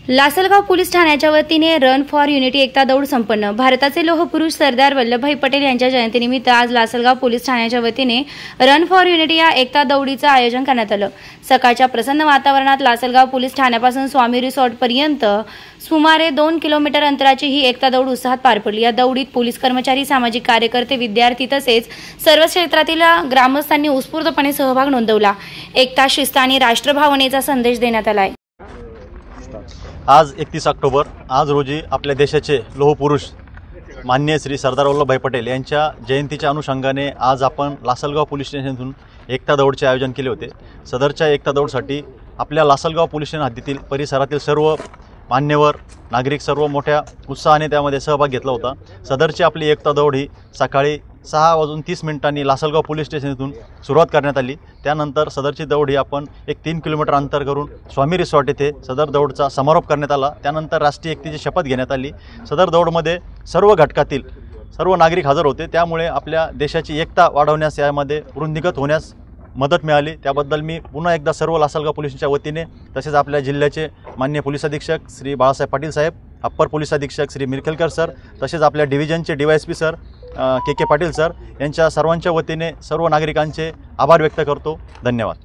Lasalgaon police ठाण्याच्या वतीने run for unity एकता दौड संपन्न। भारताचे लोहपुरुष सरदार वल्लभभाई पटेल यांच्या जयंतीनिमित्त आज लासलगाव पोलीस ठाण्याच्या वतीने रन फॉर युनिटी या एकता दौडीचं आयोजन करण्यात आलं। सकाळच्या प्रसन्न वातावरणात लासलगाव पोलीस ठाण्यापासून स्वामी रिसॉर्ट पर्यंत सुमारे 2 किलोमीटर अंतराची ही एकता दौड उत्साहात पार पडली। या दौडीत पोलीस कर्मचारी, सामाजिक कार्यकर्ते, विद्यार्थी तसेच सर्व क्षेत्रातील ग्रामस्थांनी उत्स्फूर्तपणे सहभाग नोंदवला। एकता, शिस्त आणि राष्ट्रभावनेचा संदेश देण्यात आला आहे। आज 31 ऑक्टोबर आज रोजी आपल्या देशाचे लोहपुरुष माननीय श्री सरदार वल्लभभाई पटेल यांच्या जयंतीच्या अनुषंगाने आज आपण लासलगाव पोलीस स्टेशनतून एकता दौडचे आयोजन केले होते। सदरच्या एकता दौडसाठी आपल्या लासलगाव पोलीस स्टेशन हद्दीतील परिसरातील सर्व मान्यवर नागरिक सर्व मोठ्या उत्साहाने त्यामध्ये सहभाग घेतला होता। सदरची आपली एकता दौड ही सकाळी 6:30 लासलगाव पोलीस स्टेशनतून सुरुवात करण्यात आली। त्यानंतर सदरची दौड ही आपण एक 3 किलोमीटर अंतर करून स्वामी रिसॉर्ट येथे सदर दौडचा समारोप करण्यात आला। त्यानंतर राष्ट्रीय एकतेची शपथ घेण्यात आली। सदर दौडमध्ये सर्व घटकातील सर्व नागरिक हजर होते, त्यामुळे आपल्या देशाची एकता वाढवण्यास यामध्ये वृद्धिंगत होण्यास मदत मिळाली। त्याबद्दल मी पुन्हा एकदा सर्व लासलगाव पोलिसांच्या वतीने तसेच आपल्या जिल्ह्याचे माननीय पोलीस अधीक्षक श्री बाळासाहेब पाटील साहेब, अप्पर पोलीस अधीक्षक श्री मिरखेलकर सर, तसेच आपल्या डिव्हिजनचे DYSP सर के पाटील सर यांच्या सर्वांच्या वतीने सर्व नागरिकांचे आभार व्यक्त करतो। धन्यवाद।